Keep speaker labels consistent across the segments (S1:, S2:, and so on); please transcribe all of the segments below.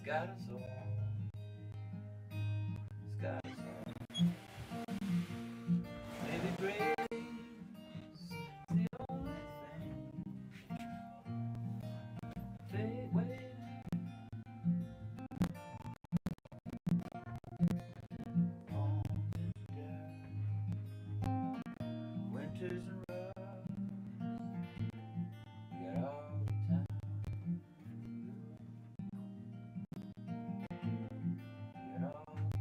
S1: got us all. It's got us all. Maybe grace is the only thing. Fade away. Winters and rough. We got all the time. We got all the time.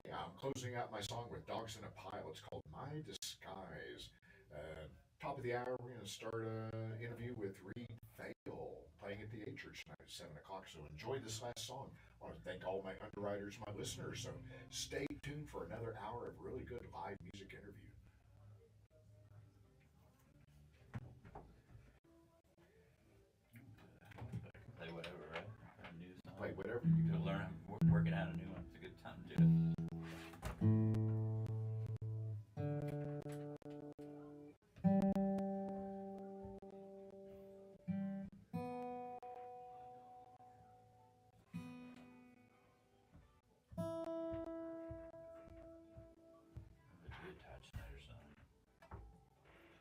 S2: Yeah, I'm closing out my song with Dogs in a Pile. It's called My Disguise. Top of the hour, we're going to start an interview with Foehl, playing at the A Church tonight at 7 o'clock. So enjoy this last song. I want to thank all my underwriters, my listeners. So stay tuned for another hour of really good live music interview.
S1: Play whatever, right? A new song.
S2: Play whatever you
S1: To
S2: do.
S1: learn, working out a new one. It's a good time to do it.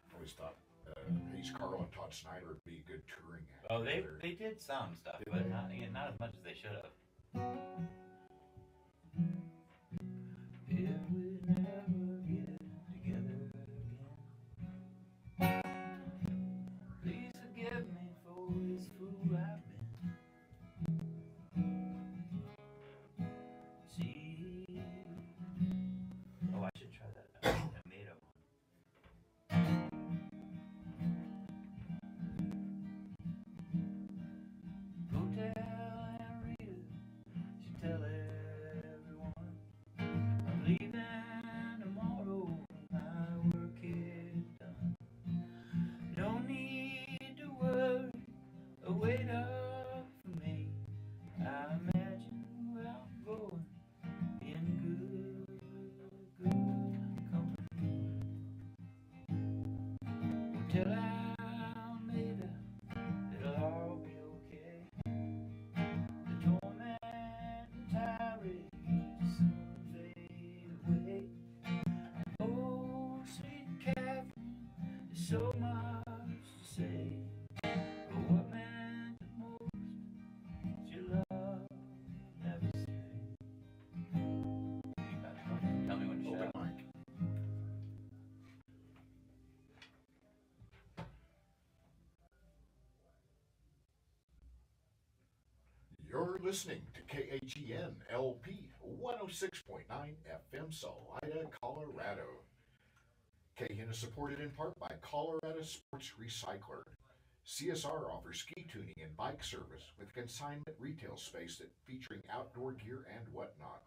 S2: I always thought he's Carl and Todd Snyder would be a good touring act.
S1: Oh, they did some stuff,
S2: Did
S1: but
S2: they?
S1: not as much as they should have. If we never get together again, please forgive me for this fool I've been. See, oh, I should try that tomato one. Go tell Aunt Rita, she tell everyone I'm leaving tomorrow. My work is done. No need to worry or wait up for me. I imagine where I'm going in good company. Well, tell Almeida it'll all be okay. The torment and tirade soon fade away. Oh, sweet Catherine, there's so much to say. But what meant the most is your love never stray. Tell me when to
S2: Open
S1: shut up.
S2: mic. You're listening to KHEN LP 106.9 FM Salida, Colorado. KHEN is supported in part by Colorado Sports Recycler. CSR offers ski tuning and bike service with consignment retail space that featuring outdoor gear and whatnot.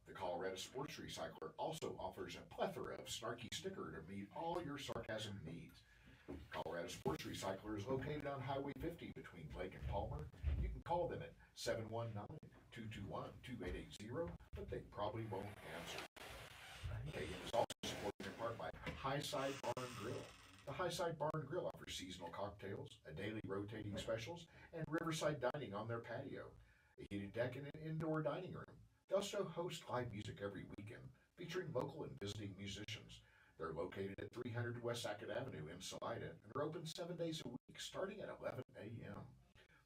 S2: The Colorado Sports Recycler also offers a plethora of snarky sticker to meet all your sarcasm needs. Colorado Sports Recycler is located on Highway 50 between Blake and Palmer. You can call them at 719-221-2880, but they probably won't answer. KHEN is also supported in part by Highside Bar and Grill. The Highside Bar and Grill offers seasonal cocktails, a daily rotating specials, and riverside dining on their patio, a heated deck, and an indoor dining room. They also host live music every weekend, featuring local and visiting musicians. They're located at 300 West Sackett Avenue in Salida and are open 7 days a week, starting at 11 a.m.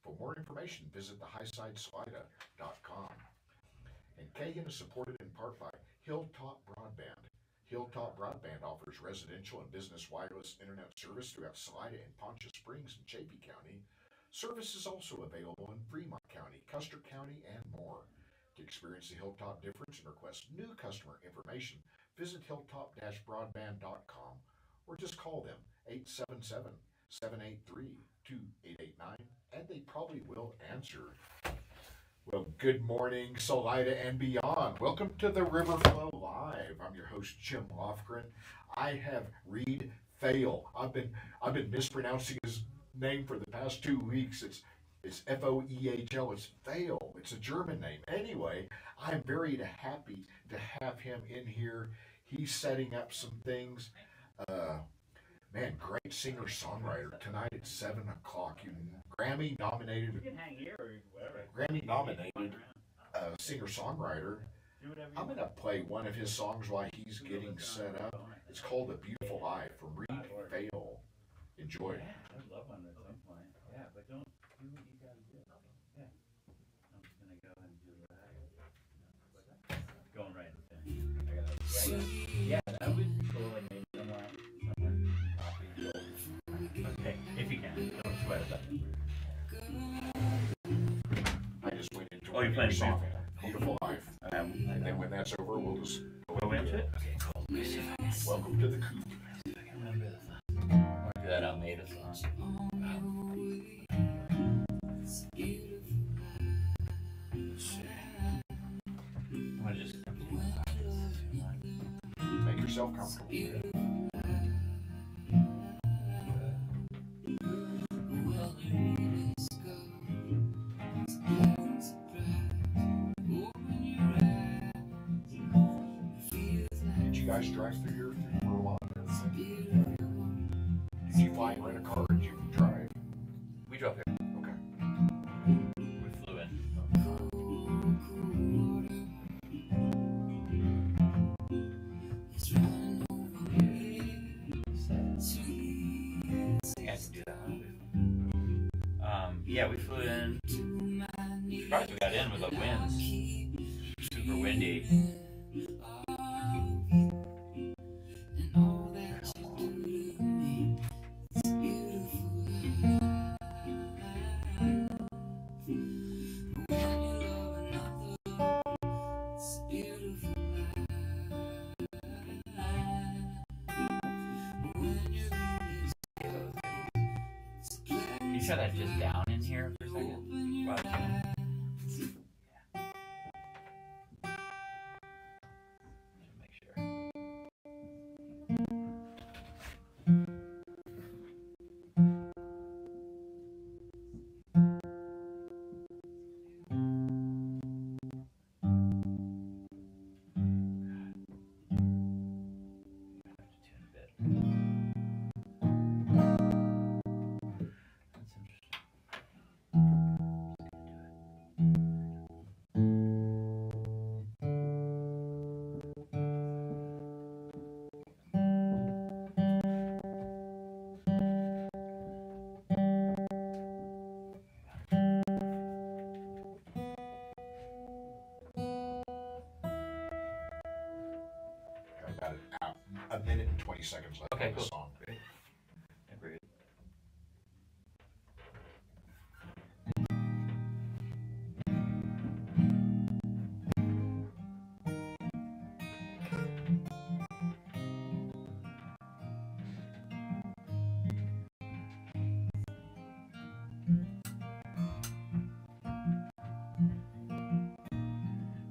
S2: For more information, visit thehighidesalida.com. And KHEN is supported in part by Hilltop Broadband. Hilltop Broadband offers residential and business wireless internet service throughout Salida and Poncha Springs in Chaffee County. Service is also available in Fremont County, Custer County, and more. To experience the Hilltop difference and request new customer information, visit hilltop-broadband.com or just call them 877-783-2889 and they probably will answer. Well, good morning, Salida and beyond. Welcome to the Riverflow Live. I'm your host, Jim Lofgren. I have Reed Foehl. I've been mispronouncing his name for the past 2 weeks. It's Foehl. It's Foehl. It's a German name. Anyway, I'm very happy to have him in here. He's setting up some things. Man, great singer-songwriter. Tonight at 7 o'clock. You Grammy-nominated.
S1: You can hang here or whatever.
S2: Grammy-nominated singer-songwriter. I'm going to play one of his songs while he's getting set up. It's called A Beautiful Life from Foehl. Enjoy.
S1: Yeah, I'd love one at some point. Yeah, but don't do what you gotta do. Yeah. I'm just gonna go and do that. Going right in there. Yeah, that would be cool. Like maybe somewhere coffee. Okay, if you can. Don't sweat about it.
S2: I just went into
S1: Oh, you're playing song.
S2: Beautiful Life. And then when that's over, we'll just
S1: go into it. Okay, cool.
S2: Welcome to the Coop.
S1: That I made a song. I'm gonna just
S2: make yourself comfortable. Did you guys drive through your Vermont? Did you fly and rent a car or did you drive?
S1: We drove here.
S2: Okay.
S1: We flew in. I can do that one. Yeah, we flew in. Surprised we got in with the winds. Super windy. Try that just down in here for a second. Wow. Yeah. Make sure.
S2: About a minute and 20 seconds left
S1: on
S2: the song.
S1: Great. Yeah, great.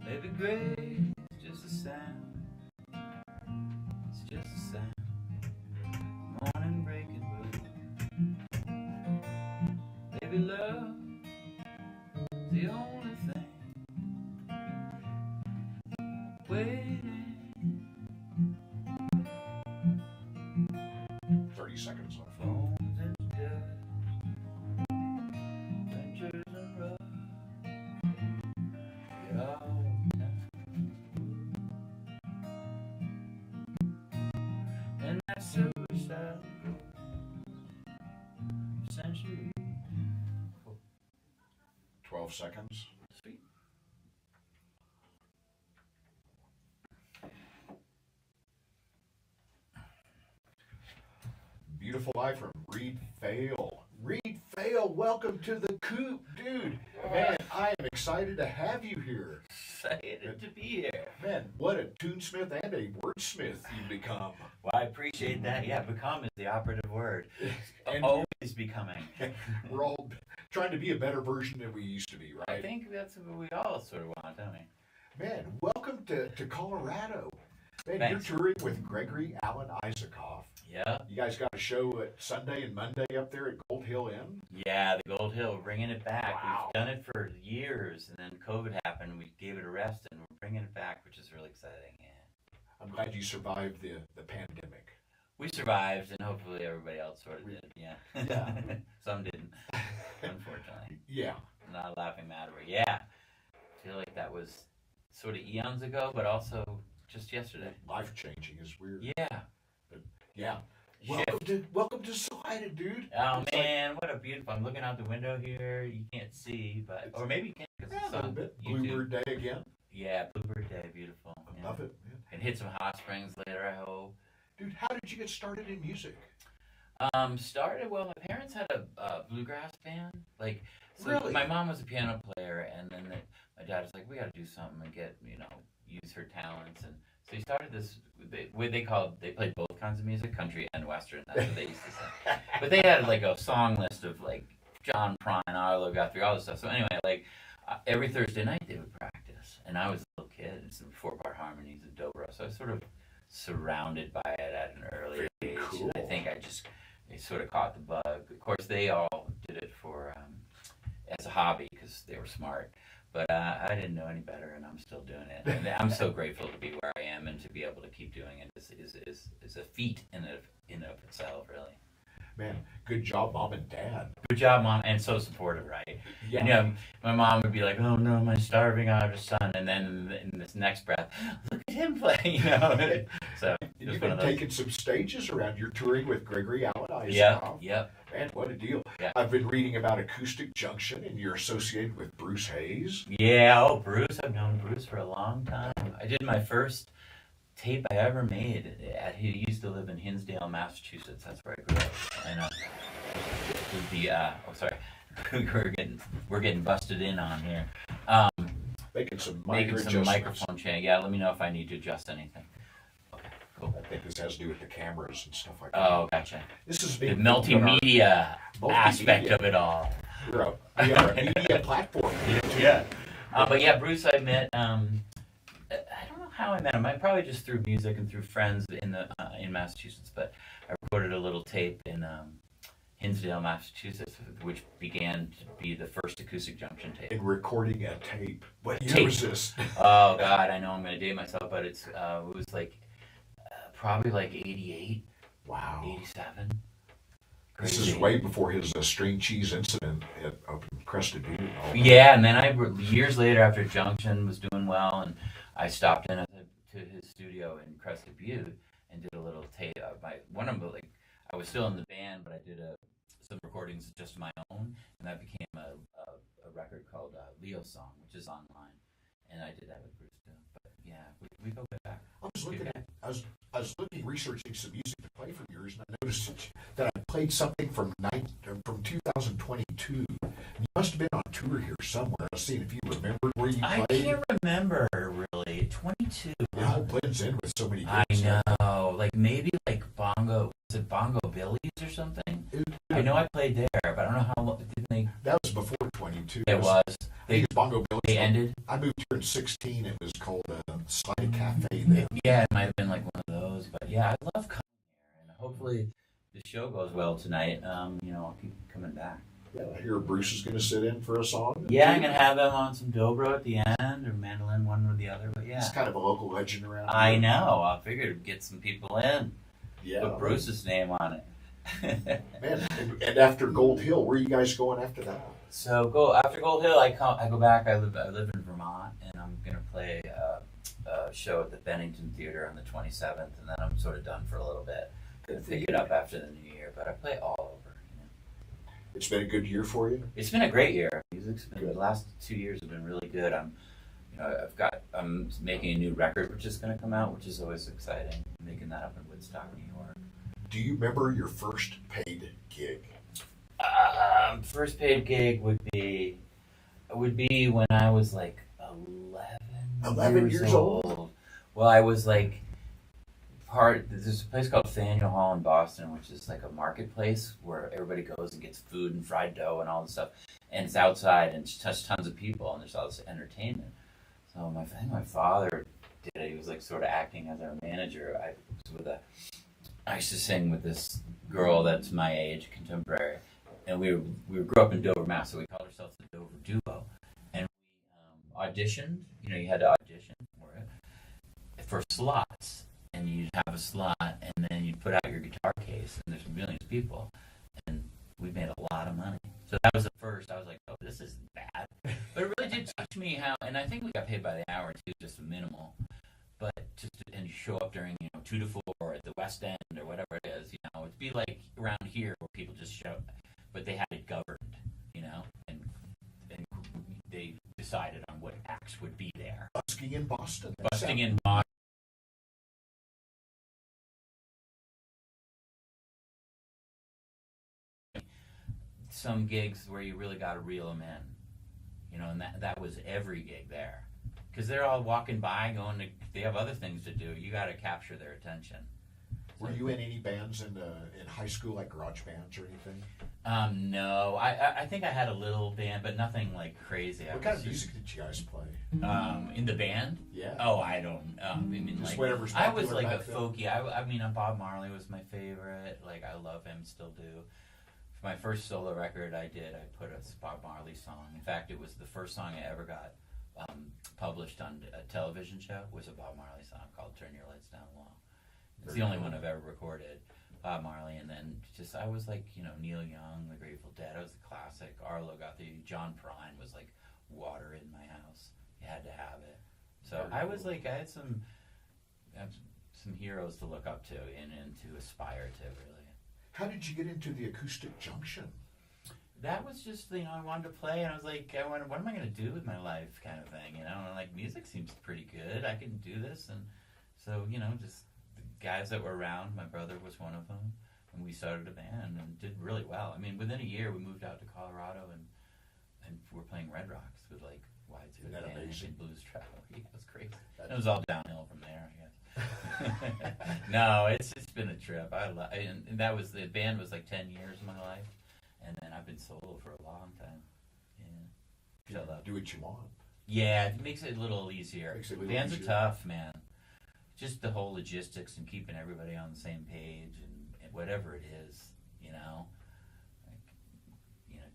S1: Baby gray is just a sound. It's just a sound. Morning breaking blue. Baby love is the only thing waiting.
S2: 30 seconds left.
S1: Phones and dust, ventures and rough. Get all and that silver side century.
S2: 12 seconds.
S1: Sweet.
S2: Beautiful Life from Foehl. Foehl, welcome to the Coop, dude. Man, I am excited to have you here.
S1: Excited to be here.
S2: Man, what a tunesmith and a wordsmith you've become.
S1: Well, I appreciate that. Yeah, become is the operative word.
S2: And
S1: always becoming.
S2: We're all trying to be a better version than we used to be, right?
S1: I think that's what we all sort of want, don't we?
S2: Man, welcome to Colorado. Man,
S1: Thanks.
S2: You're touring with Gregory Alan Isaacoff.
S1: Yeah.
S2: You guys got a show at Sunday and Monday up there at Gold Hill Inn?
S1: Yeah, the Gold Hill, bringing it back.
S2: Wow.
S1: We've done it for years, and then COVID happened. We gave it a rest, and we're bringing it back, which is really exciting. Yeah.
S2: I'm glad you survived the pandemic.
S1: We survived, and hopefully everybody else sort of did. Yeah.
S2: Yeah.
S1: Some didn't, unfortunately.
S2: Yeah.
S1: Not laughing matter. Yeah. I feel like that was sort of eons ago, but also just yesterday.
S2: Life changing is weird.
S1: Yeah.
S2: But yeah.
S1: Shift.
S2: Welcome to Salida, dude.
S1: Oh
S2: It's
S1: man, what a beautiful! I'm looking out the window here. You can't see, but or maybe you can because
S2: Yeah,
S1: it's
S2: a little
S1: on
S2: bit.
S1: YouTube.
S2: Bluebird Day again.
S1: Yeah, Bluebird Day, beautiful.
S2: I
S1: Yeah.
S2: love it, man.
S1: And hit some hot springs later, I hope.
S2: Dude, how did you get started in music?
S1: Started well. My parents had a bluegrass band. Like, so
S2: Really?
S1: my mom was a piano player, and then my dad was like, "We got to do something and get use her talents." And so he started this. They played both kinds of music, country and western. That's what they used to say. But they had like a song list of like John Prine, Arlo Guthrie, all this stuff. So anyway, like every Thursday night they would practice, and I was a little kid. It's 4-part harmonies and dobro, so I was sort of surrounded by it at an early age.
S2: Cool.
S1: And I think they sort of caught the bug. Of course, they all did it for as a hobby because they were smart. But I didn't know any better, and I'm still doing it. And I'm so grateful to be where I am and to be able to keep doing it. Is a feat in and of itself, really.
S2: Man, good job, Mom and Dad.
S1: Good job, Mom, and so supportive, right?
S2: Yeah.
S1: And, my mom would be like, "Oh no, my starving out son," and then in this next breath, "Look at him play," So it was
S2: You've
S1: one
S2: been
S1: of those.
S2: taking some stages around. You're touring with Gregory Allen.
S1: Yep.
S2: Man, what a deal.
S1: Yeah.
S2: I've been reading about Acoustic Junction, and you're associated with Bruce Hayes.
S1: Yeah, Bruce. I've known Bruce for a long time. I did my first tape I ever made. He used to live in Hinsdale, Massachusetts. That's where I grew up. And we're getting busted in on here.
S2: Making some
S1: microphone change. Yeah, let me know if I need to adjust anything. Okay, cool.
S2: I think this has to do with the cameras and stuff like that.
S1: Oh, gotcha.
S2: This is
S1: The multimedia aspect of it all.
S2: We are a media platform.
S1: Yeah. But yeah, Bruce, I met. I don't know how I met him. I probably just through music and through friends in Massachusetts. But I recorded a little tape in Hinsdale, Massachusetts, which began to be the first Acoustic Junction tape.
S2: In recording a tape. What year
S1: Tape.
S2: was this?
S1: Oh God, I know I'm gonna date myself, but it was like probably like 88,
S2: Wow.
S1: 87.
S2: This is way before his string cheese incident up in Crested Butte. and all that.
S1: Yeah, and then years later, after Junction was doing well, and I stopped in to his studio in Crested Butte and did a little tape. One of them, like, I was still in the band, but I did some recordings just my own, and that became a record called Leo Song, which is online, and I did that with Bruce too. But yeah, we go way back.
S2: I was researching some music to play for yours, and I noticed that I played something from 2022. You must have been on tour here somewhere. I was seeing if you remembered where you
S1: I
S2: played.
S1: can't remember really. 22.
S2: It all blends in with so many
S1: I
S2: gigs.
S1: know, like maybe like Bongo. Was it Bongo Billy's or something? I know I played there, but I don't know how long. Didn't they?
S2: That was before 22.
S1: It was.
S2: I think it's Bongo Billy's.
S1: They ended.
S2: I moved here in 16. It was called Slide Cafe then.
S1: Yeah, it might have been like one of those, but yeah, I love coming here, and hopefully the show goes well tonight. I'll keep coming back.
S2: Yeah, I hear Bruce is going to sit in for a song.
S1: Yeah, I'm gonna have him on some dobro at the end, or mandolin, one or the other. But yeah,
S2: He's kind of a local legend around
S1: I
S2: here.
S1: know. I figured get some people in.
S2: Yeah.
S1: Put Bruce's name on it.
S2: Man, and after Gold Hill, where are you guys going after that?
S1: So after Gold Hill, I go back. I live in Vermont, and I'm gonna play a show at the Bennington Theater on the 27th, and then I'm sort of done for a little bit. Gonna pick it up after the new year, but I play all over.
S2: It's been a good year for you?
S1: It's been a great year. The last 2 years have been really good. I'm making a new record which is gonna come out, which is always exciting. I'm making that up in Woodstock, New York.
S2: Do you remember your first paid gig?
S1: First paid gig would be when I was like 11
S2: years old?
S1: Well, I was like there's a place called Faneuil Hall in Boston, which is like a marketplace where everybody goes and gets food and fried dough and all this stuff, and it's outside and it's tons of people and there's all this entertainment. So I think my father did it. He was like sort of acting as our manager. I used to sing with this girl that's my age, contemporary, and we grew up in Dover, Mass. So we called ourselves the Dover Duo, and we auditioned. You had to audition for slots, and you'd have a slot, and then you'd put out your guitar case, and there's millions of people, and we made a lot of money. So that was the first. I was like, oh, this isn't bad. But it really did touch me how, and I think we got paid by the hour too, just minimal. But and you show up during 2 to 4 or at the West End or whatever it is, it'd be like around here where people just show, but they had it governed, and they decided on what acts would be there.
S2: Busking in Boston.
S1: Busting in Boston. Some gigs where you really got to reel them in, and that was every gig there, because they're all walking by, they have other things to do. You got to capture their attention.
S2: Were you in any bands in high school, like garage bands or anything?
S1: No, I think I had a little band, but nothing like crazy.
S2: What kind of music did you guys play?
S1: In the band?
S2: Yeah.
S1: Oh, I don't. I mean,
S2: just
S1: like,
S2: whatever's
S1: I was
S2: popular
S1: like a
S2: back then.
S1: folky. I mean, Bob Marley was my favorite. Like, I love him, still do. For my first solo record, I put a Bob Marley song. In fact, it was the first song I ever got published on a television show. Was a Bob Marley song called "Turn Your Lights Down Low." It's the only one I've ever recorded, Bob Marley, and then I was like, Neil Young, The Grateful Dead, I was the classic. Arlo got John Prine was like water in my house. You had to have it. So I was like, I had some heroes to look up to and to aspire to, really.
S2: How did you get into the acoustic junction?
S1: That was just, I wanted to play, and I was like, what am I going to do with my life, kind of thing, and like, music seems pretty good. I can do this, and so, just guys that were around, my brother was one of them, and we started a band and did really well. I mean, within a year, we moved out to Colorado, and we're playing Red Rocks with like widespread and blues travel. Yeah, it was crazy. It was all downhill from there, I guess. No, it's been a trip. And that was, the band was like 10 years of my life, and then I've been solo for a long time. Yeah.
S2: Do what you want.
S1: Yeah, it makes it a little easier. Bands are tough, man. Just the whole logistics and keeping everybody on the same page and whatever it is,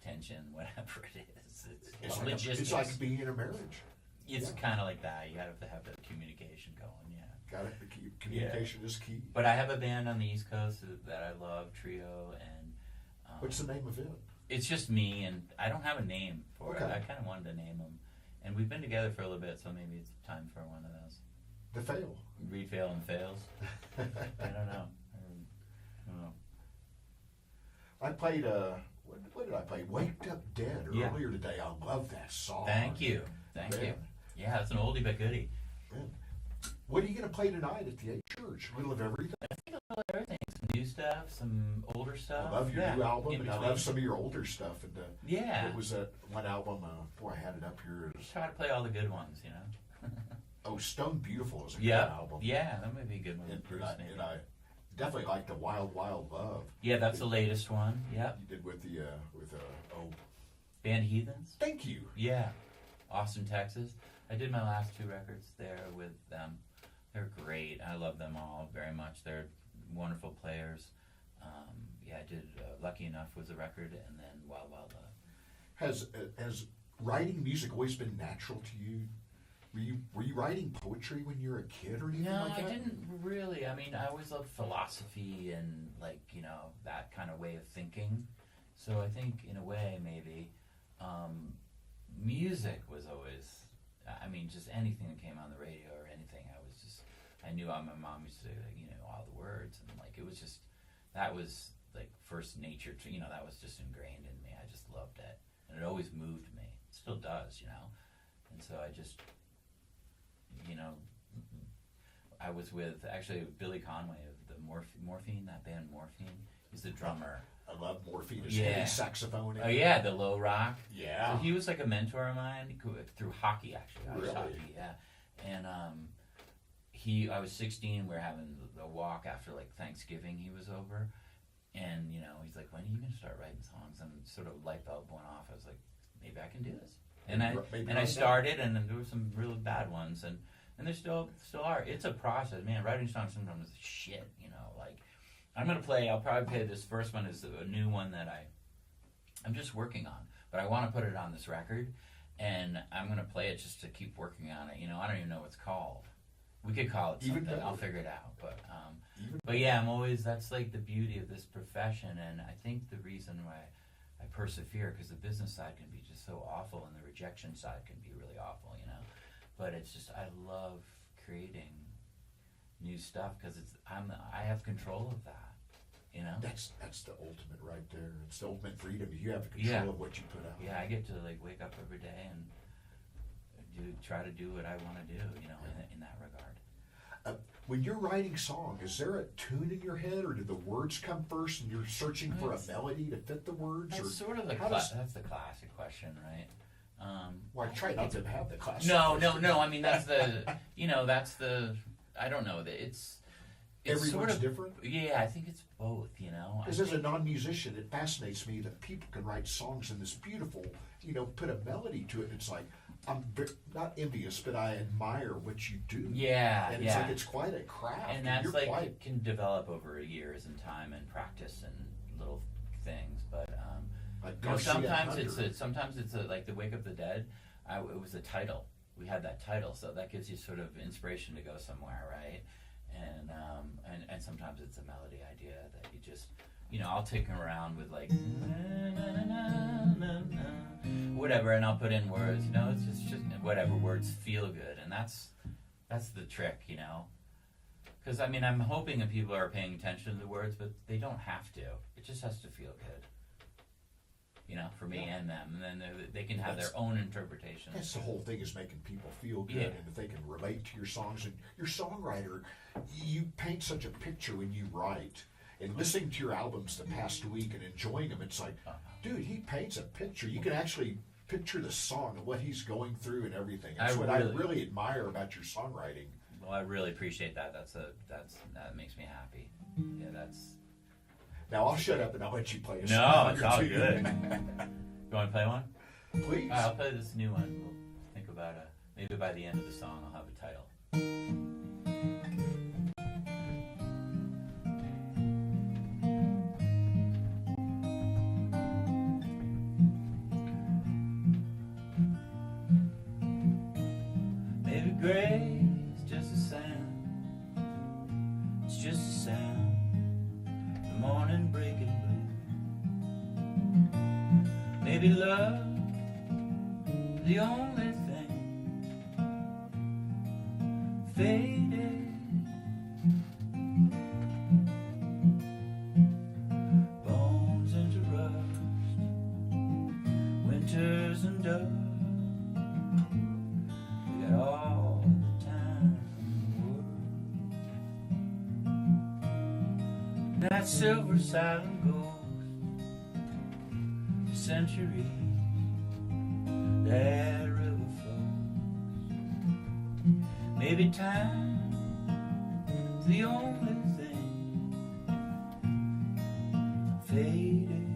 S1: tension, whatever it is. It's
S2: like
S1: logistics.
S2: It's like being in a marriage.
S1: It's kind of like that. You have to have the communication going, yeah.
S2: Got it. Communication is key.
S1: But I have a band on the East Coast that I love, Trio, and
S2: what's the name of it?
S1: It's just me, and I don't have a name for it.
S2: Okay.
S1: I kind of wanted to name them, and we've been together for a little bit, so maybe it's time for one of those.
S2: The Foehl.
S1: Fail and fails. I don't know.
S2: I played what did I play? Waked Up Dead earlier today. I love that song.
S1: Thank you. Yeah, it's an oldie but goodie.
S2: Man. What are you going to play tonight at the 8 Church? Little of everything.
S1: I think a little of everything. Some new stuff, some older stuff.
S2: I love your new album, and I love some of your older stuff. And
S1: yeah.
S2: It was one album. Boy, I had it up here.
S1: Try to play all the good ones,
S2: Oh, Stone Beautiful is a good album.
S1: Yeah, that might be a good one.
S2: And I definitely like the Wild Wild Love.
S1: Yeah, that's the latest one. Yeah.
S2: You did with the
S1: Band Heathens.
S2: Thank you.
S1: Yeah, Austin, Texas. I did my last 2 records there with them. They're great. I love them all very much. They're wonderful players. I did Lucky Enough was a record, and then Wild Wild Love.
S2: Has writing music always been natural to you? Were you writing poetry when you were a kid or anything like that?
S1: No, I didn't really. I mean, I always loved philosophy and that kind of way of thinking. So I think in a way maybe music was always, I mean, just anything that came on the radio or anything, I knew my mom used to say, all the words, and it was just, that was like first nature to, that was just ingrained in me. I just loved it, and it always moved me. It still does, and so I just, I was with actually Billy Conway of the Morphine, that band Morphine. He's the drummer.
S2: I love Morphine. His heavy saxophone.
S1: Oh yeah, the low rock.
S2: Yeah.
S1: So he was like a mentor of mine through hockey, actually.
S2: Really?
S1: Hockey, yeah. And I was 16. We were having the walk after Thanksgiving. He was over, and he's like, "When are you gonna start writing songs?" And sort of light bulb went off. I was like, "Maybe I can do this." And I started, and then there were some really bad ones, and there still are. It's a process, man. Writing songs sometimes is shit, I'll probably play this first one is a new one that I'm just working on, but I want to put it on this record, and I'm gonna play it just to keep working on it. I don't even know what it's called, We could call it
S2: Even
S1: something.
S2: better.
S1: I'll figure it out. But yeah, that's like the beauty of this profession, and I think the reason why I persevere, because the business side can be just so awful, and the rejection side can be really awful, you know. But it's just I love creating new stuff because I have control of that, you know.
S2: That's the ultimate right there. It's the ultimate freedom. You have control of what you put out.
S1: Yeah, I get to like wake up every day and try to do what I want to do, you know, in that regard.
S2: When you're writing song, is there a tune in your head, or do the words come first, and you're searching for a melody to fit the words?
S1: That's
S2: or
S1: sort of that's the classic question, right?
S2: Well, I try not to have the classic.
S1: No. I mean, that's the I don't know that it's
S2: Everyone's
S1: sort of
S2: different.
S1: Yeah, I think it's both. You know,
S2: Because as a non-musician, it fascinates me that people can write songs in this beautiful, put a melody to it. And it's like I'm not envious, but I admire what you do.
S1: Yeah,
S2: and it's like it's quite a craft.
S1: And that's it can develop over years and time and practice and little things, but sometimes it's like the Wake Up the Dead. It was a title. We had that title, so that gives you sort of inspiration to go somewhere, right? And sometimes it's a melody idea that you just, I'll take around with like whatever, and I'll put in words. It's just whatever words feel good, and that's the trick, Because I'm hoping that people are paying attention to the words, but they don't have to. It just has to feel good. For me and them, and then they can have their own interpretation.
S2: That's the whole thing, is making people feel good, and if they can relate to your songs. And your songwriter, you paint such a picture when you write. And listening to your albums the past week and enjoying them, it's like, dude, he paints a picture. You can actually picture the song and what he's going through and everything. That's what I really admire about your songwriting.
S1: Well, I really appreciate that. That makes me happy. Yeah, that's.
S2: Now I'll shut up and I'll let you play a
S1: song. No, it's all good. You want to play one?
S2: Please.
S1: All right, I'll play this new one. We'll think about it. Maybe by the end of the song I'll have a title. Maybe gray's just a sound. It's just a sound. The morning breaking blue. Maybe love, the only thing faded. Bones into rust, winters and dust. We got all the time in the world. That silver silent ghost, the century, that river flows. Maybe time's the only thing faded.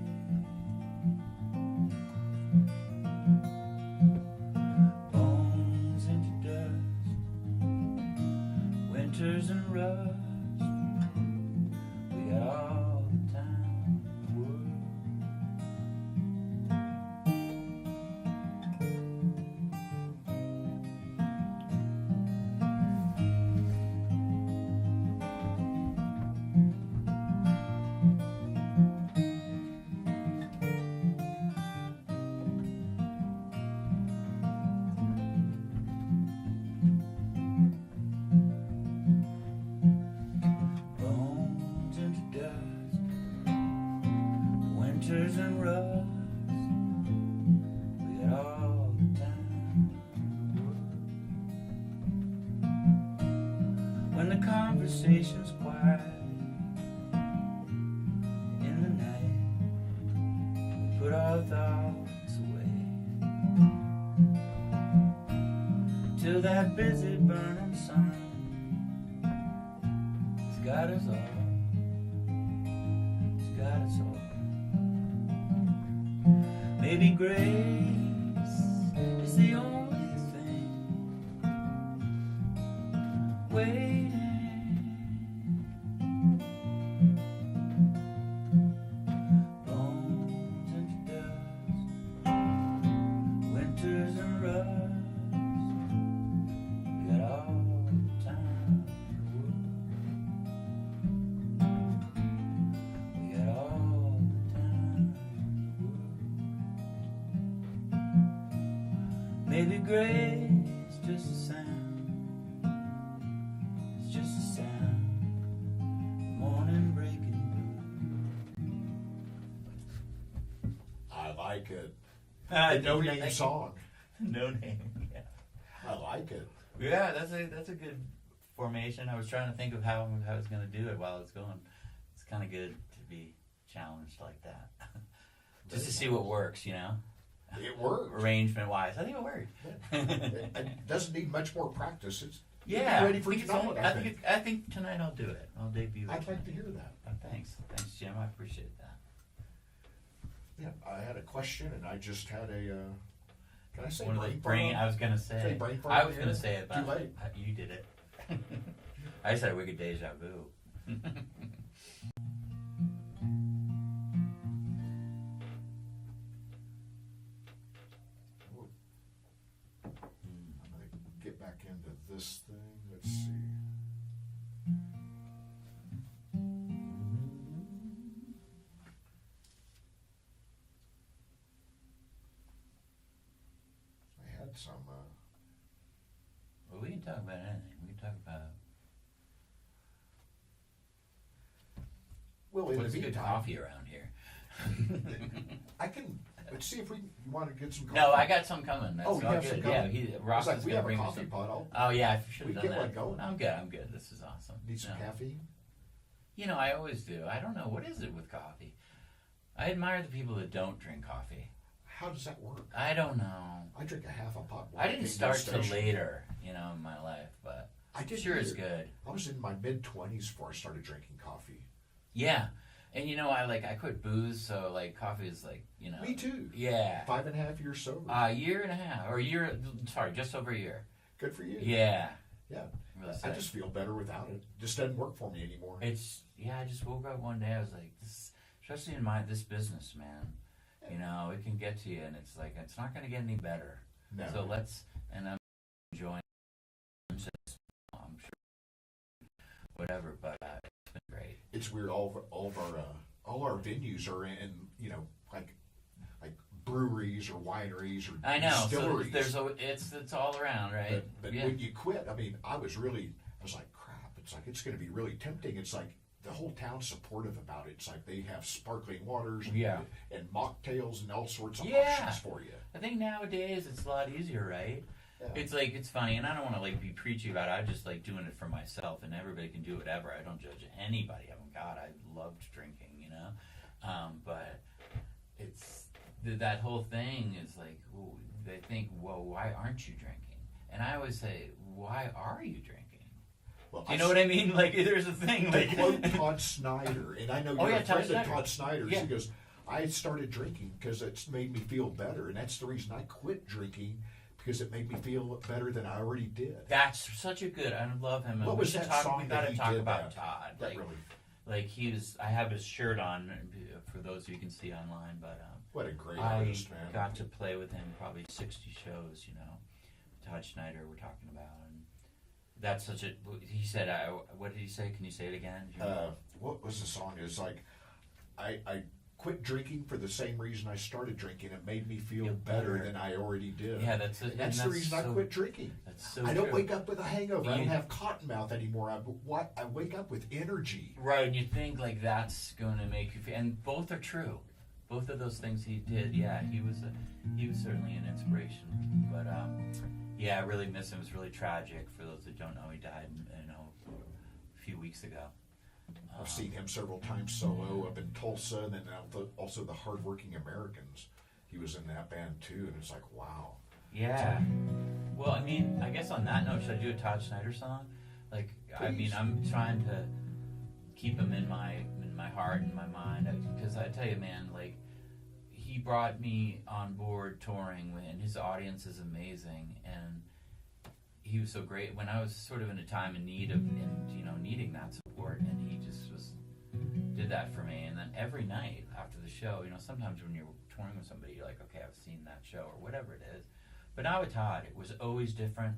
S1: Bones into dust, winters and rust. We got all the time in the world. Bones into dust, winters and rust. We got all the time in the world. When the conversation's quiet in the night, we put our thoughts away till that busy burning sun has got us all. It's got us all. Maybe grace is the only thing waiting. Bones into dust, winters and rust. We got all the time. Maybe gray is just a sound. It's just a sound. Morning breaking.
S2: I like it.
S1: No
S2: No-name song.
S1: No name. Yeah.
S2: I like it.
S1: Yeah, that's a good formation. I was trying to think of how I was going to do it while it's going. It's kind of good to be challenged like that, just to see what works. You know.
S2: It worked.
S1: Arrangement wise, I think it worked.
S2: It doesn't need much more practice. It's
S1: Yeah,
S2: ready for tonight.
S1: I think tonight I'll do it. I'll debut it.
S2: I'd like to hear that.
S1: Thanks, Jim. I appreciate that.
S2: Yeah, I had a question, and I just had a. Can I say
S1: One of the
S2: brain fart?
S1: I was gonna say.
S2: Say brain fart
S1: I was
S2: here?
S1: gonna say it, but
S2: Too late.
S1: You did it. I just had a wicked deja vu.
S2: I'm gonna get back into this thing. Let's see. I had some.
S1: Well, we can talk about anything. We can talk about
S2: Well, in
S1: what's
S2: the
S1: good
S2: meantime,
S1: coffee around here.
S2: I can. Let's see if you want to get some coffee.
S1: No, I got some coming. That's
S2: Oh, you
S1: all
S2: have
S1: good.
S2: some
S1: Yeah,
S2: coming?
S1: Ross
S2: It's
S1: is
S2: we
S1: gonna
S2: have a
S1: bring me
S2: coffee
S1: some.
S2: pot.
S1: Oh yeah, I should
S2: We
S1: have
S2: can
S1: done
S2: get
S1: that.
S2: one going.
S1: I'm good. This is awesome.
S2: Need some
S1: No.
S2: caffeine?
S1: You know, I always do. I don't know. What is it with coffee? I admire the people that don't drink coffee.
S2: How does that work?
S1: I don't know.
S2: I drink a half a pot.
S1: I didn't start till later, you know, in my life, but
S2: I did.
S1: sure is
S2: either.
S1: good.
S2: I was in my mid-20s before I started drinking coffee.
S1: Yeah. And you know, I quit booze, so like coffee is like, you know.
S2: Me too.
S1: Yeah.
S2: 5.5 years sober.
S1: A year and a half, or just over a year.
S2: Good for you.
S1: Yeah.
S2: Yeah.
S1: Really
S2: I
S1: sick.
S2: just feel better without it. Just doesn't work for me anymore.
S1: I just woke up one day, I was like, this, especially in this business, man, you know, it can get to you, and it's like, it's not going to get any better.
S2: No.
S1: So and I'm enjoying I'm sure, whatever, but it's been great.
S2: It's weird. All our venues are in, you know, like breweries or wineries or
S1: I know.
S2: distilleries.
S1: So it's all around, right?
S2: But
S1: yeah.
S2: when you quit, I mean, I was like, crap. It's like it's going to be really tempting. It's like the whole town's supportive about it. It's like they have sparkling waters and mocktails and all sorts of options for you.
S1: I think nowadays it's a lot easier, right?
S2: Yeah.
S1: It's like, it's funny, and I don't want to like be preachy about it. I just like doing it for myself, and everybody can do whatever. I don't judge anybody. I mean, God, I loved drinking, you know, but it's that whole thing is like, ooh, they think, well, why aren't you drinking? And I always say, why are you drinking?
S2: Well,
S1: Do you know what I mean? Like, there's a thing.
S2: To
S1: Like,
S2: quote Todd Snyder, and I know you're a friend of Todd Snyder's.
S1: Yeah.
S2: He goes, I started drinking because it's made me feel better, and that's the reason I quit drinking, because it made me feel better than I already did.
S1: That's such a good. I love him.
S2: What was that song
S1: We gotta
S2: that he
S1: talk
S2: did
S1: about
S2: that?
S1: Todd.
S2: That
S1: Like,
S2: really,
S1: like he was. I have his shirt on for those of you can see online, but
S2: what a great
S1: I
S2: artist, man.
S1: got to play with him probably 60 shows. You know, Todd Schneider. We're talking about, and that's such a. He said, "What did he say? Can you say it again?" Do you know?
S2: What was the song? It's like, I quit drinking for the same reason I started drinking. It made me feel better than I already did.
S1: Yeah, that's it.
S2: That's the reason I quit drinking.
S1: That's so
S2: I don't
S1: true.
S2: wake up with a hangover. I don't have cotton mouth anymore. I wake up with energy.
S1: Right, and you think like that's going to make you feel, and both are true. Both of those things he did, yeah, he was certainly an inspiration. But yeah, I really miss him. It was really tragic. For those that don't know, he died, you know, a few weeks ago.
S2: I've seen him several times solo up in Tulsa, and then also the Hardworking Americans. He was in that band too, and it's like, wow.
S1: Yeah. Well, I mean, I guess on that note, should I do a Todd Snyder song? Like, I mean, I'm trying to keep him in my heart and my mind, because I tell you, man, like, he brought me on board touring, and his audience is amazing, and he was so great when I was sort of in a time in need of, you know, needing that support, and he just did that for me. And then every night after the show, you know, sometimes when you're touring with somebody, you're like, okay, I've seen that show or whatever it is. But now with Todd, it was always different,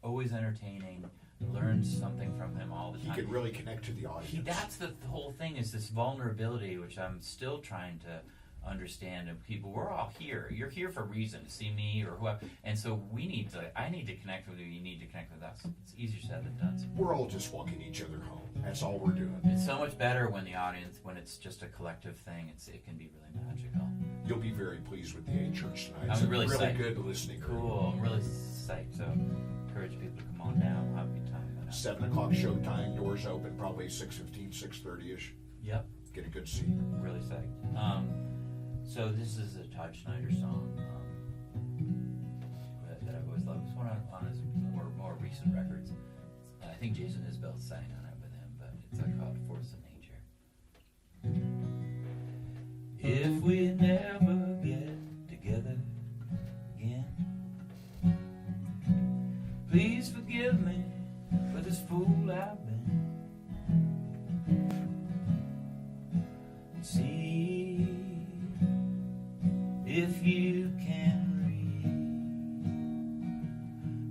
S1: always entertaining. Learned something from him all the time.
S2: He could really connect to the audience.
S1: That's the whole thing, is this vulnerability, which I'm still trying to understand, and people, we're all here. You're here for a reason, to see me or whoever, and so I need to connect with you. You need to connect with us. It's easier said than done.
S2: We're all just walking each other home. That's all we're doing.
S1: It's so much better when it's just a collective thing. It can be really magical.
S2: You'll be very pleased with the A Church tonight.
S1: I'm
S2: It's
S1: really
S2: a really
S1: psyched.
S2: good listening.
S1: Cool. I'm really psyched. So encourage people to come on down. We'll have a good time.
S2: 7 o'clock showtime. Doors open probably 6:15, 6:30ish.
S1: Yep.
S2: Get a good seat.
S1: Really psyched. So this is a Todd Schneider song that I've always loved. It's one on his more recent records. I think Jason Isbell sang on it with him, but it's called Force of Nature. If we never get together again, please forgive me for this fool I've been. See if you can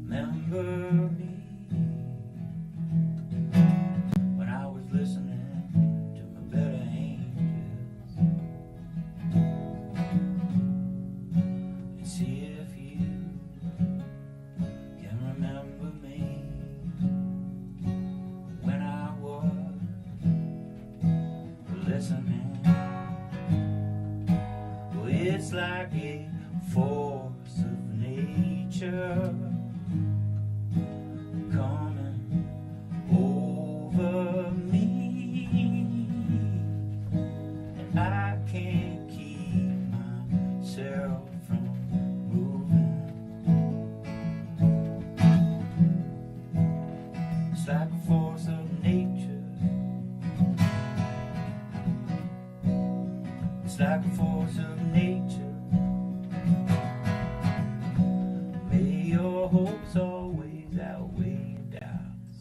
S1: remember me when I was listening to my better angels, and see if you can remember me when I was listening. Well, it's like a force of nature coming over me, and I can't keep myself from moving. It's like a force of nature. It's like a force of nature. May your hopes always outweigh your doubts,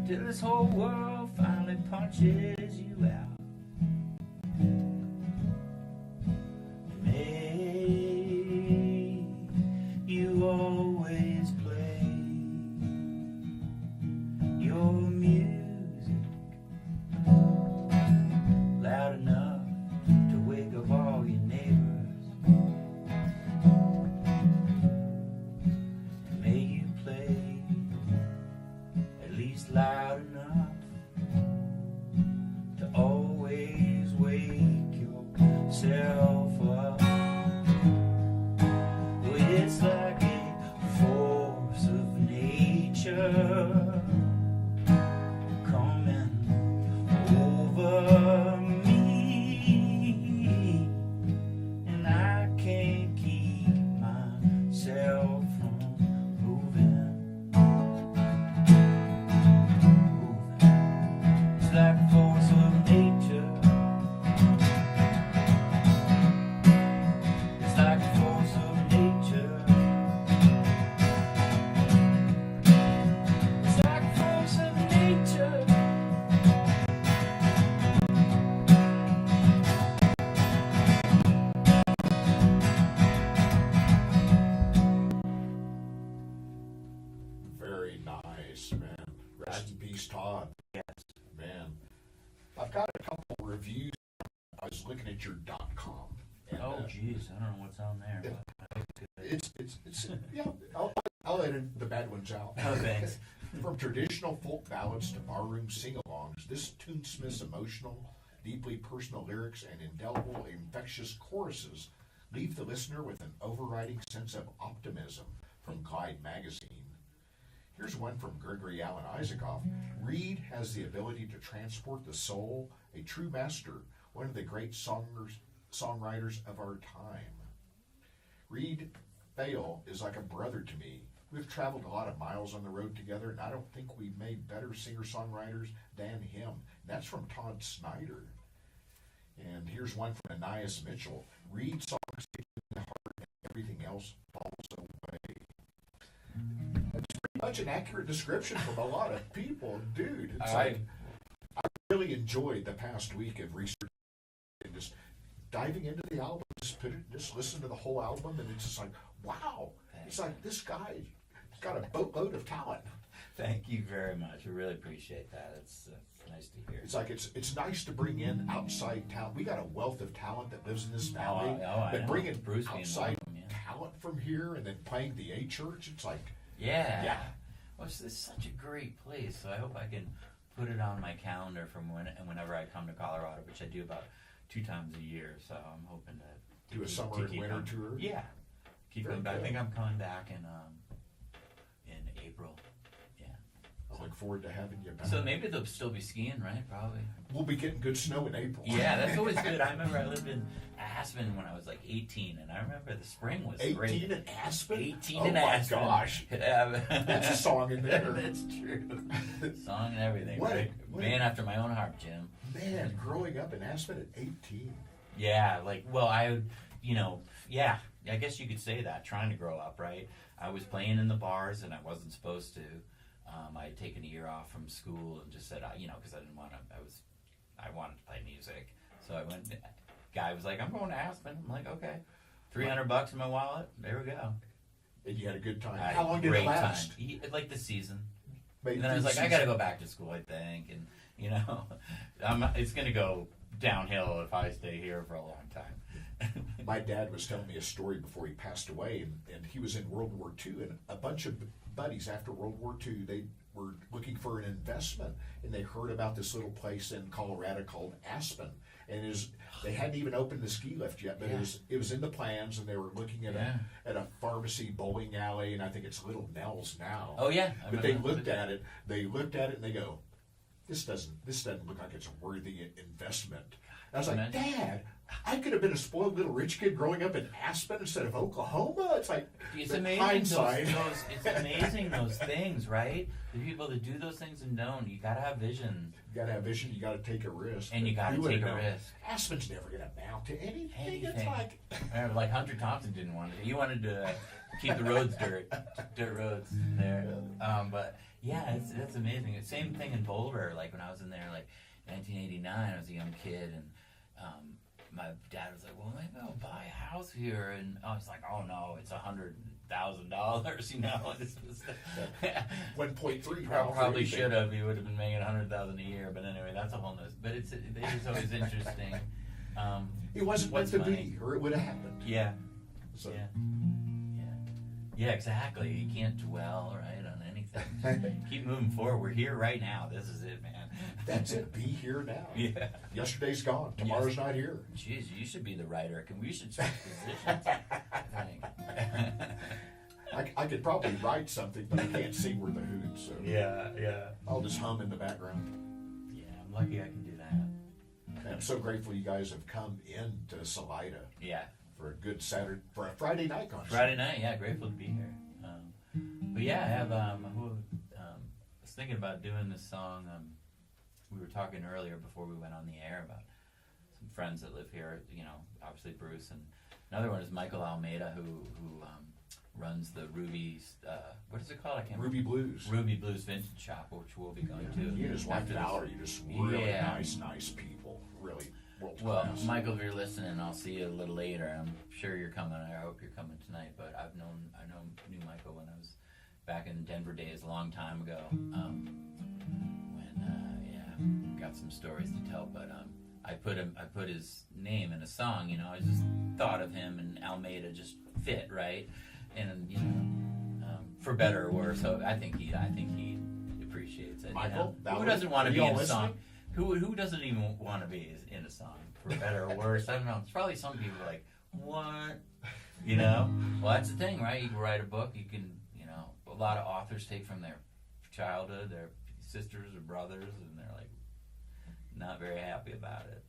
S1: till this whole world finally punches you out. May you always play your music loud enough to wake up all your neighbors. And may you play at least loud enough to always wake yourself up. Well, it's like a force of nature coming over me, and I can't keep myself from moving. It's like a force of nature. It's like a force of nature. It's like a force of nature.
S2: Very nice, man. Rest in peace, Todd.
S1: Yes.
S2: Man, I've got a couple reviews. I was looking at your .com. And,
S1: Oh, geez, I don't know what's on there. But
S2: it's yeah. I'll edit the bad ones out.
S1: Oh, thanks.
S2: From traditional folk ballads to barroom sing-alongs, this tunesmith's emotional, deeply personal lyrics and indelible, infectious choruses leave the listener with an overriding sense of optimism. From Glide magazine. Here's one from Gregory Alan Isaacoff. Reed has the ability to transport the soul, a true master, one of the great songwriters of our time. Reed Foehl is like a brother to me. We've traveled a lot of miles on the road together, and I don't think we've made better singer-songwriters than him. And that's from Todd Snyder. And here's one from Anais Mitchell. Reed songs hit you in the heart, and everything else falls away. That's pretty much an accurate description from a lot of people. Dude, it's I really enjoyed the past week of research and just diving into the album. Just listen to the whole album, and it's just like, wow. It's like, this guy's got a boatload of talent.
S1: Thank you very much. I really appreciate that. It's nice to hear.
S2: It's like it's nice to bring in outside talent. We got a wealth of talent that lives in this valley.
S1: I
S2: but
S1: know.
S2: bringing
S1: Bruce
S2: outside
S1: them, yeah.
S2: talent from here and then playing the A church, it's like
S1: yeah. Well, it's such a great place. So I hope I can put it on my calendar from whenever I come to Colorado, which I do about 2 times a year. So I'm hoping to
S2: do a summer and winter tour.
S1: Yeah, keep
S2: Very
S1: going back. I
S2: good.
S1: think I'm coming back in April.
S2: I look forward to having you back.
S1: So maybe they'll still be skiing, right? Probably.
S2: We'll be getting good snow in April.
S1: Yeah, that's always good. I remember I lived in Aspen when I was like 18, and I remember the spring was
S2: 18
S1: great.
S2: in Aspen?
S1: 18
S2: oh
S1: in
S2: my
S1: Aspen.
S2: gosh. That's a song in there.
S1: That's true. Song and everything,
S2: What-
S1: right?
S2: what-
S1: Man after my own heart, Jim.
S2: Man, growing up in Aspen at 18.
S1: Yeah, I guess you could say that, trying to grow up, right? I was playing in the bars, and I wasn't supposed to. I had taken a year off from school and just said, because I didn't want to, I wanted to play music. So I went, guy was like, I'm going to Aspen. I'm like, okay. $300 in my wallet. There we go.
S2: And you had a good time.
S1: I had
S2: How long did it
S1: great
S2: last?
S1: time. Like the season.
S2: Maybe
S1: And then I was like,
S2: season.
S1: I got to go back to school, I think. And, it's going to go downhill if I stay here for a long time.
S2: My dad was telling me a story before he passed away, and he was in World War II, and a bunch of buddies after World War II, they were looking for an investment, and they heard about this little place in Colorado called Aspen, and they hadn't even opened the ski lift yet, but it was in the plans, and they were looking at a pharmacy, bowling alley, and I think it's Little Nell's now.
S1: Oh, yeah.
S2: But they looked at it, and they go, this doesn't look like it's a worthy investment. I was like, Dad, I could have been a spoiled little rich kid growing up in Aspen instead of Oklahoma. It's like,
S1: it's
S2: but
S1: amazing
S2: hindsight.
S1: it's amazing those things, right? The people that do those things and don't. You gotta have vision.
S2: You gotta have vision. You gotta take a risk.
S1: And you gotta take a risk.
S2: Aspen's never gonna amount to anything. It's like
S1: Like Hunter Thompson didn't want it. He wanted to keep the roads dirt roads there. But yeah, it's amazing. Same thing in Boulder. Like when I was in there, like 1989, I was a young kid, and my dad was like, "Well, maybe I'll buy a house here," and I was like, "Oh no, it's $100,000." You know, this was
S2: 1.3.
S1: probably should have. He would have been making $100,000 a year. But anyway, that's a whole nother. But it's always interesting.
S2: It wasn't meant
S1: what's
S2: to
S1: money?
S2: be, or it would have happened.
S1: Yeah.
S2: So.
S1: Yeah, exactly. You can't dwell, right, on anything. Keep moving forward. We're here right now. This is it, man.
S2: That's it. Be here now.
S1: Yeah.
S2: Yesterday's gone. Tomorrow's not here.
S1: Jeez, you should be the writer. We should switch positions, I think.
S2: I could probably write something, but I can't sing worth a hoot. So
S1: Yeah.
S2: I'll just hum in the background.
S1: Yeah, I'm lucky I can do that.
S2: And I'm so grateful you guys have come into Salida
S1: Yeah.
S2: for a Friday night concert.
S1: Friday night, yeah, grateful to be here. But yeah, I have, was thinking about doing this song. We were talking earlier before we went on the air about some friends that live here, obviously Bruce, and another one is Michael Almeida, who runs the Ruby's, what is it called? I can't
S2: Ruby Blues.
S1: Ruby Blues Vintage Shop, which we'll be going to.
S2: He and his wife
S1: after this.
S2: Valerie, just really
S1: Yeah.
S2: nice people. Really world
S1: Well,
S2: class.
S1: Michael, if you're listening, I'll see you a little later. I'm sure you're coming. I hope you're coming tonight. But I knew Michael when I was back in Denver days, a long time ago. When got some stories to tell. But I put his name in a song. I just thought of him, and Almeida just fit right. And for better or worse. So I think he appreciates it.
S2: Michael,
S1: who doesn't want to be
S2: y'all
S1: in a
S2: listening?
S1: song? Who doesn't even want to be in a song, for better or worse? I don't know. It's probably some people like, what? Well, that's the thing, right? You can write a book. You can, a lot of authors take from their childhood, their sisters or brothers, and they're like, not very happy about it.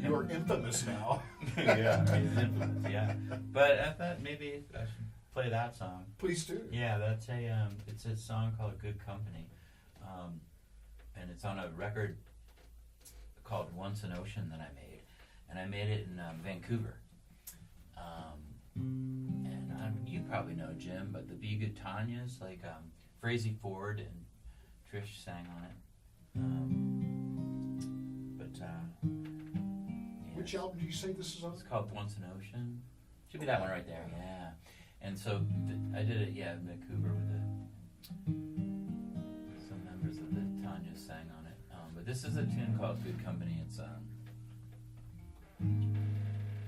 S2: You are infamous now.
S1: Yeah, he's infamous, yeah. But I thought maybe I should play that song.
S2: Please do.
S1: Yeah, that's it's a song called Good Company. And it's on a record called Once an Ocean that I made. And I made it in Vancouver. And you probably know Jim, but the Be Good Tanya's, like Frazee Ford and Trish sang on it.
S2: Which album do you say this is on?
S1: It's called Once an Ocean. Should be that one right there, yeah. And so I did it, in Vancouver with this is a tune called Good Company. It's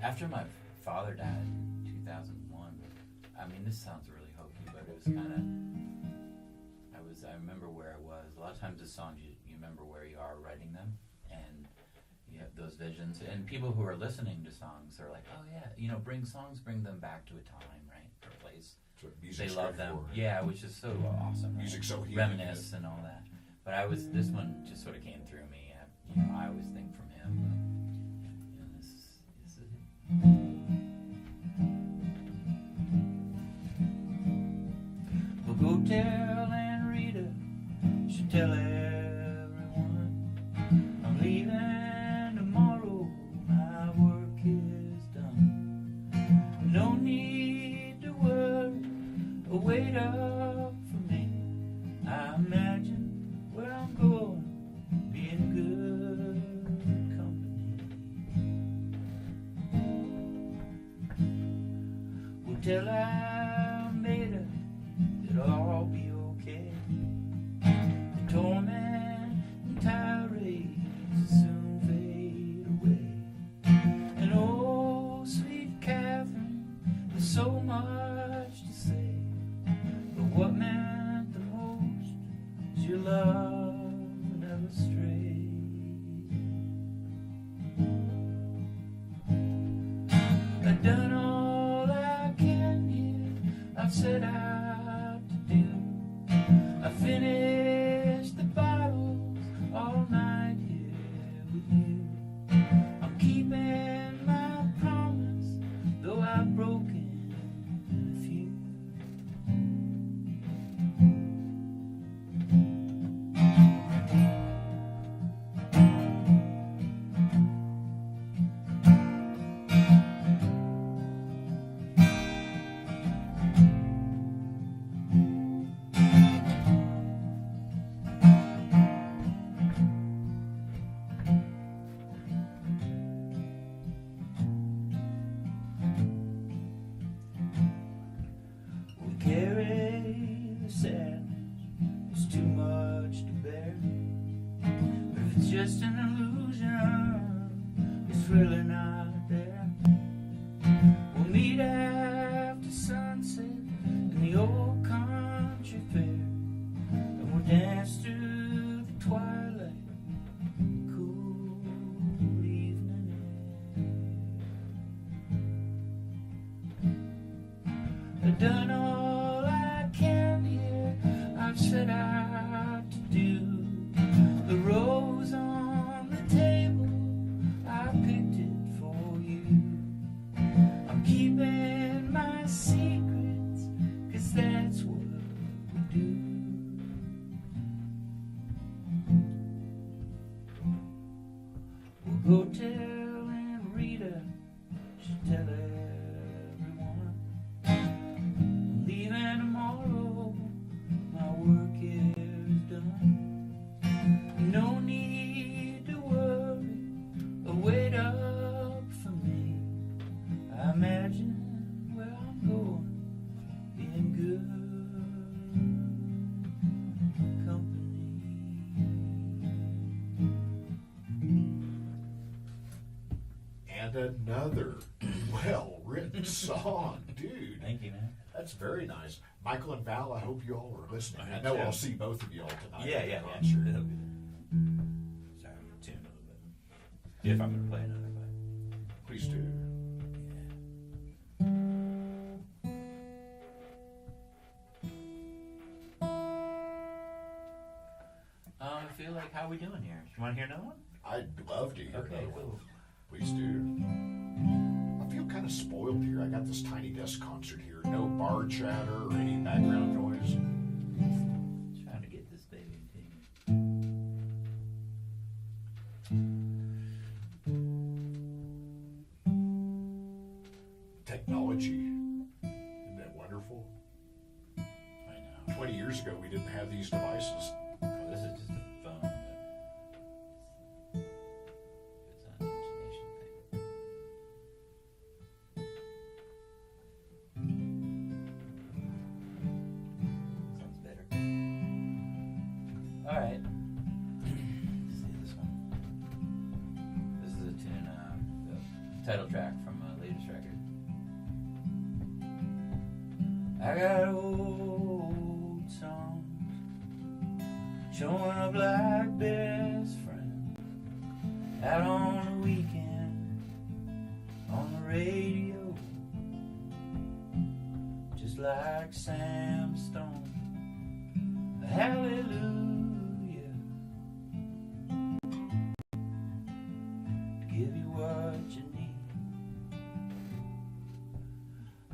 S1: after my father died in 2001. I mean, this sounds really hokey, but it was kind of, I remember where I was. A lot of times the songs, you remember where you are writing them, and you have those visions. And people who are listening to songs are like, oh yeah, you know, bring them back to a time, right, or a place. They love them. Yeah, which is so awesome. Right?
S2: Music's so healing.
S1: Reminisce and all that. But this one just sort of came through me. You know, I always think from him, but you know, this is it. Well, go tell Aunt Rita, she tell everyone I'm leaving tomorrow. My work is done. No need to worry or wait up for me. I imagine where I'm going, being good company. Well, tell Almeida it'll all be okay. The torment and tirades soon fade away. And oh, sweet Catherine, there's so much to say. But what meant the most is your love never strayed. I've done all I can here, I've set out to do. I finished the bottles all night here with you. I'm keeping my promise, though I've broken a few. We carry the sadness, it's too much to bear. But if it's just an illusion, it's really not there. We'll meet after sunset in the old country fair, and we'll dance through the twilight, cool evening air. I've done all I can here, I've set out to do. The rose on the table, I picked it for you. I'm keeping my secrets, 'cause that's what we do. We'll go tell Aunt Rita, she'll tell everyone I'm leaving tomorrow, my work here is done. No need to worry or wait up for me. I imagine where I'm going, being good company.
S2: And another well-written song, dude.
S1: Thank you, man.
S2: That's very nice. Michael and Val, I hope you all are listening.
S1: I
S2: I know
S1: do.
S2: I'll see both of you all tonight.
S1: Yeah,
S2: I'm sure.
S1: It'll be sorry, I'm gonna tune a little bit. If I'm gonna play another bit.
S2: Please do.
S1: I feel like, how are we doing here? You want to hear another one?
S2: I'd love to hear
S1: Okay,
S2: another
S1: cool.
S2: one. Please do. I feel kind of spoiled here. I got this tiny desk concert here. No bar chatter or any background noise.
S1: Trying to get this baby in tune.
S2: Technology. Isn't that wonderful?
S1: I know.
S2: 20 years ago, we didn't have these devices.
S1: Well, this is just a phone. But it's an intonation thing. Sounds better. All right. Let's see this one. title track from my latest record. I got old songs showing up like best friends out on the weekend on the radio, just like Sam Stone. Hallelujah, to give you what you need.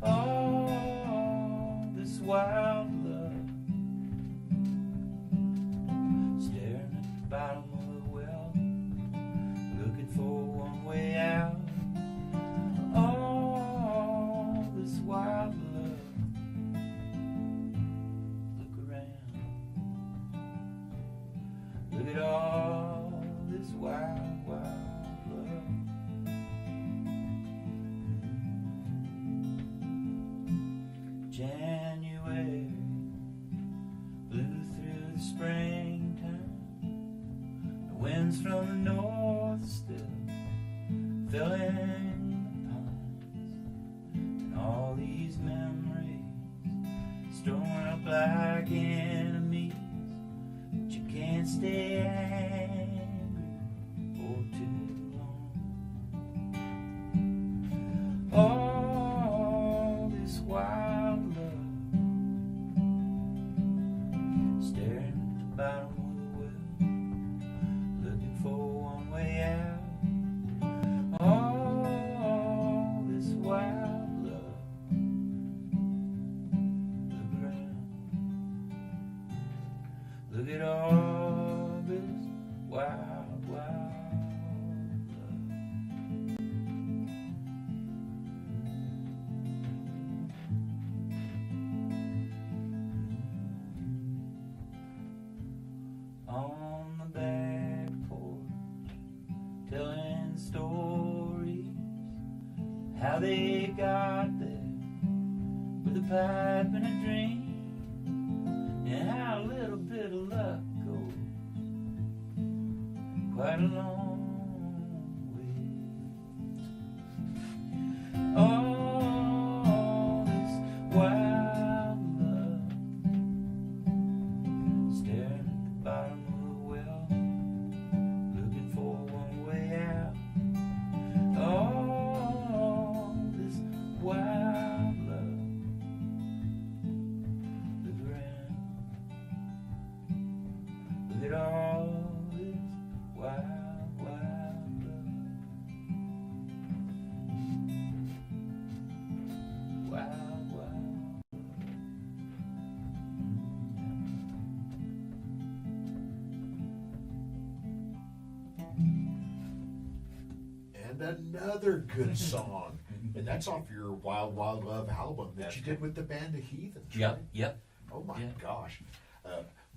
S1: Oh, this wild love, staring at the bottom of the well, looking for one way out. Oh, this wild love, look around, look at all this wild, wild love. January blew through the springtime. The winds from the north still filling the pines, and all these memories storing up like enemies. But you can't stay angry for too long. All this wild love, staring at the bottom of the well, looking for one way out. All this wild love, look around, look at all this wild, wild love. On the back porch, telling stories, how they got there with a pipe and a dream, and how a little bit of luck goes quite a long way. Oh, this wild love, staring at the bottom of the well, looking for one way out. Oh, this wild love, look around, look at all this wild, wild love. Wild, wild.
S2: And another good song. And that's off your Wild Wild Love album that
S1: That's
S2: you did with the band of Heathens.
S1: Yep,
S2: right?
S1: yep.
S2: Oh my
S1: Yeah.
S2: gosh.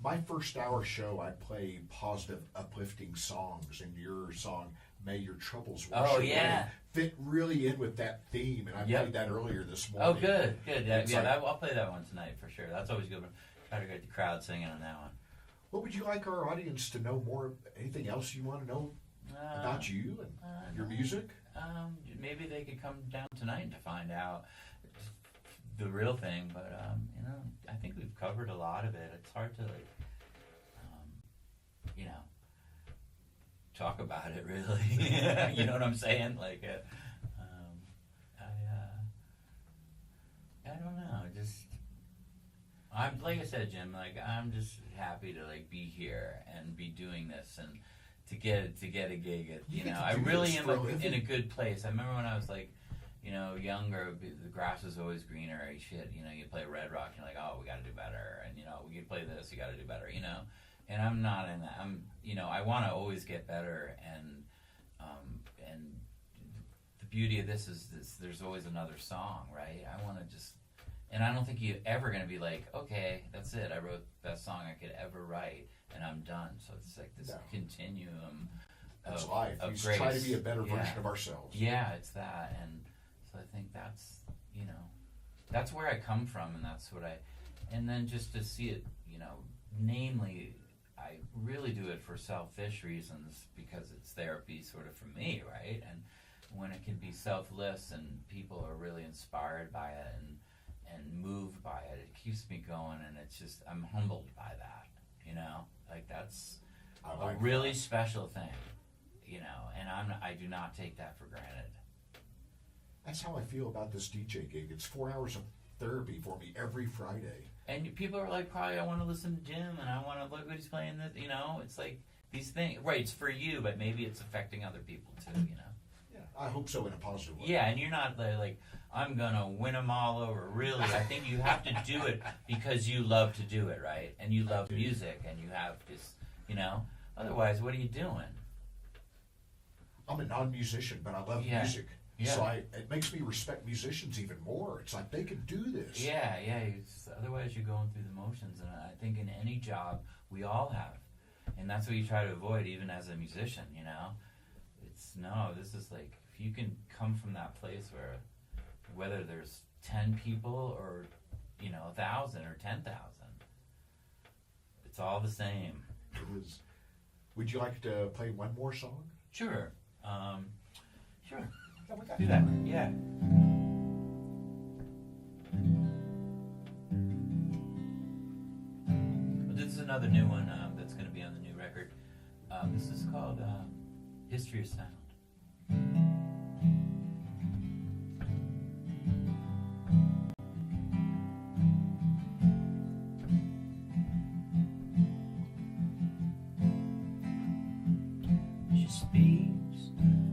S2: My first hour show, I play positive, uplifting songs, and your song, May Your Troubles Wash
S1: Oh,
S2: Away,
S1: yeah.
S2: fit really in with that theme, and I
S1: Yep.
S2: played that earlier this
S1: Oh,
S2: morning.
S1: good, good. Yeah,
S2: It's
S1: yeah,
S2: like-
S1: I'll play that one tonight for sure. That's always good. Try to get the crowd singing on that one.
S2: What would you like our audience to know more? Anything else you want to know about you and your music?
S1: Maybe they could come down tonight to find out the real thing. But you know, I think we've covered a lot of it. It's hard to you know, talk about it really. You know what I'm saying? Like, I don't know. I'm like I said, Jim. Like, I'm just happy to like be here and be doing this and to get a gig at, you
S2: get
S1: know,
S2: to
S1: I
S2: do
S1: really
S2: this
S1: am
S2: for a living.
S1: in a good place. I remember when I was like, you know, younger, the grass was always greener. Shit, you know, you play Red Rock, you're like, oh, we got to do better, and you know, we play this, you got to do better, you know. And I'm not in that. You know, I want to always get better, and the beauty of this is this. There's always another song, right? I want to just. And I don't think you're ever going to be like, okay, that's it. I wrote the best song I could ever write, and I'm done. So it's like this continuum
S2: That's
S1: of,
S2: life.
S1: of
S2: We
S1: grace.
S2: try to be a better
S1: Yeah.
S2: version of ourselves.
S1: Yeah, it's that. And so I think that's, you know, that's where I come from, and that's what and then just to see it, you know, namely, I really do it for selfish reasons because it's therapy sort of for me, right? And when it can be selfless and people are really inspired by it and moved by it, it keeps me going, and it's just, I'm humbled by that, you know, like that's a really special thing, you know, and I do not take that for granted.
S2: That's how I feel about this DJ gig. It's 4 hours of therapy for me every Friday.
S1: And people are like, probably, I want to listen to Jim, and I want to look what he's playing. This, you know, it's like these things. Right, it's for you, but maybe it's affecting other people too. You know.
S2: Yeah, I hope so in a positive way.
S1: Yeah, and you're not like I'm gonna win them all over. Really, I think you have to do it because you love to do it, right? And you love music, and you have this, you know. Otherwise, what are you doing?
S2: I'm a non-musician, but I love music.
S1: Yeah.
S2: So it makes me respect musicians even more. It's like they can do this.
S1: Yeah. Otherwise, you're going through the motions, and I think in any job we all have, and that's what you try to avoid, even as a musician. You know, this is like if you can come from that place where, whether there's 10 people or 1,000 or 10,000, it's all the same.
S2: It is. Would you like to play one more song?
S1: Sure. Sure.
S2: Yeah,
S1: Do that. Yeah. Well, this is another new one that's going to be on the new record. This is called History of Sound. She speaks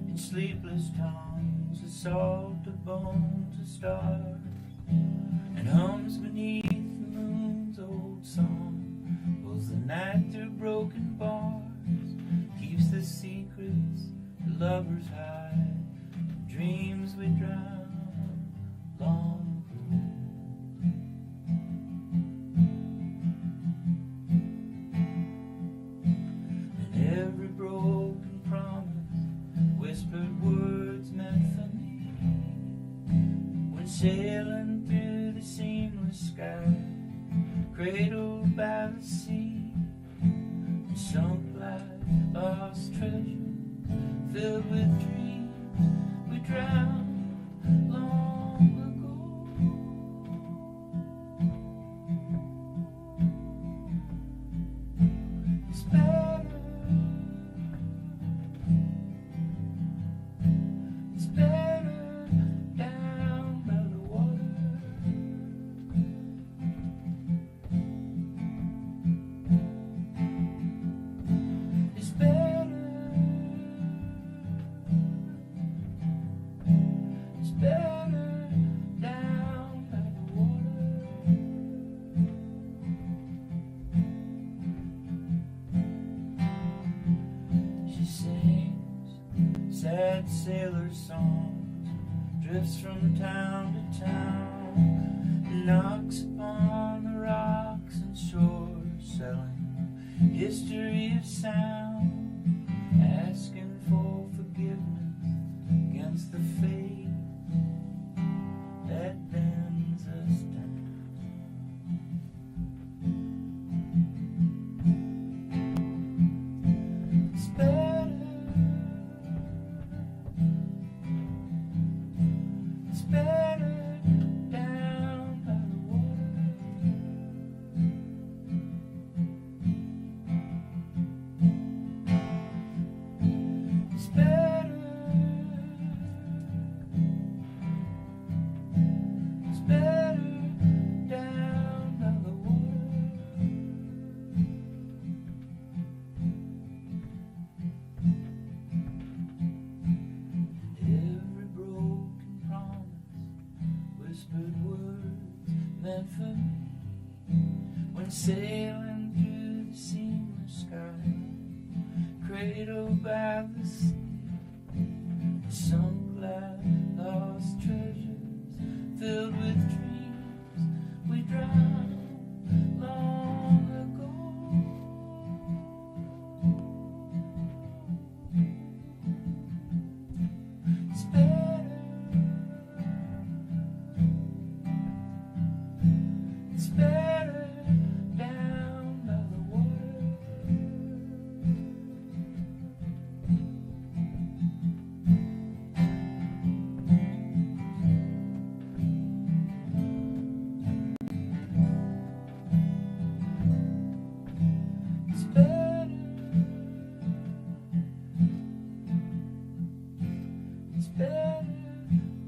S1: in sleepless tongues, the salt of bones of stars, and hums beneath the moon's old song, pulls the night through broken bars, keeps the secrets the lovers hide, the dreams we drown long ago. And every broken promise, whispered words meant for me, when sailing through the seamless sky, cradled by the sea, and sunk like lost treasure, filled with dreams we drowned long ago. It's better. It's better down by the water. It's better. It's better down by the water. She sings sad sailor songs, drifts from town to town, knocks upon the rocks and shores, selling history of sound, asking for forgiveness against the fate that bends us down. It's better. It's better down by the water. It's better. It's better down by the water. Every broken promise, whispered words meant for me, when sailing through the seamless sky, cradled by the sea, sunk like lost treasures, filled with dreams we drowned long ago. It's better. It's better down by the water. There,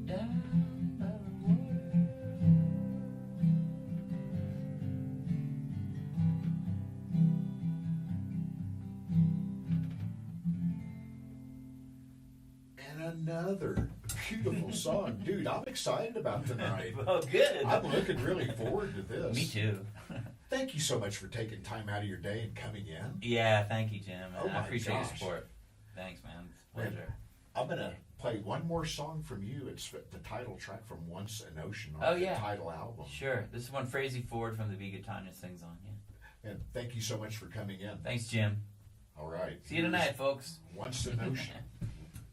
S1: down by the water.
S2: And another beautiful song. Dude, I'm excited about tonight.
S1: Well, good.
S2: I'm looking really forward to this.
S1: Me too.
S2: Thank you so much for taking time out of your day and coming in.
S1: Yeah, thank you, Jim.
S2: Oh
S1: I
S2: my
S1: appreciate your
S2: gosh.
S1: support. Thanks, man. It's a
S2: Man,
S1: pleasure.
S2: I'm going to play one more song from you. It's the title track from Once an Ocean on
S1: Oh,
S2: the
S1: yeah.
S2: title album.
S1: Sure. This is one Frazee Ford from the Vega Tanya sings on. Yeah.
S2: And thank you so much for coming in.
S1: Thanks, Jim.
S2: All right.
S1: See you tonight, folks.
S2: Once an Ocean.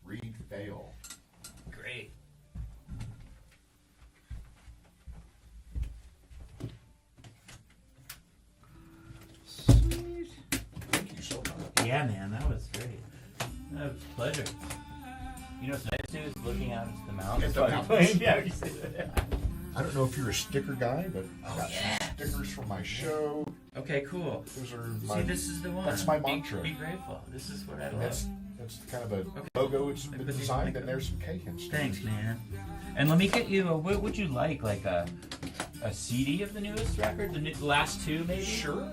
S2: Reed Foehl.
S1: Great.
S2: Sweet. Thank you so much.
S1: Yeah, man, that was great. That was a pleasure. You know what's nice too is looking out into the mountains.
S2: At the mountains.
S1: Yeah, you see that.
S2: I don't know if you're a sticker guy, but I got
S1: yeah.
S2: some stickers from my show.
S1: Okay, cool.
S2: Those are my.
S1: See, this is the one.
S2: That's my
S1: Be-
S2: mantra.
S1: Be grateful. This is what I
S2: And
S1: love.
S2: that's kind of a
S1: Okay.
S2: logo. It's
S1: But
S2: been
S1: you-
S2: designed, and there's some cake and stuff.
S1: Thanks, man. And let me get you. What would you like? Like a CD of the newest record, the last two, maybe?
S2: Sure.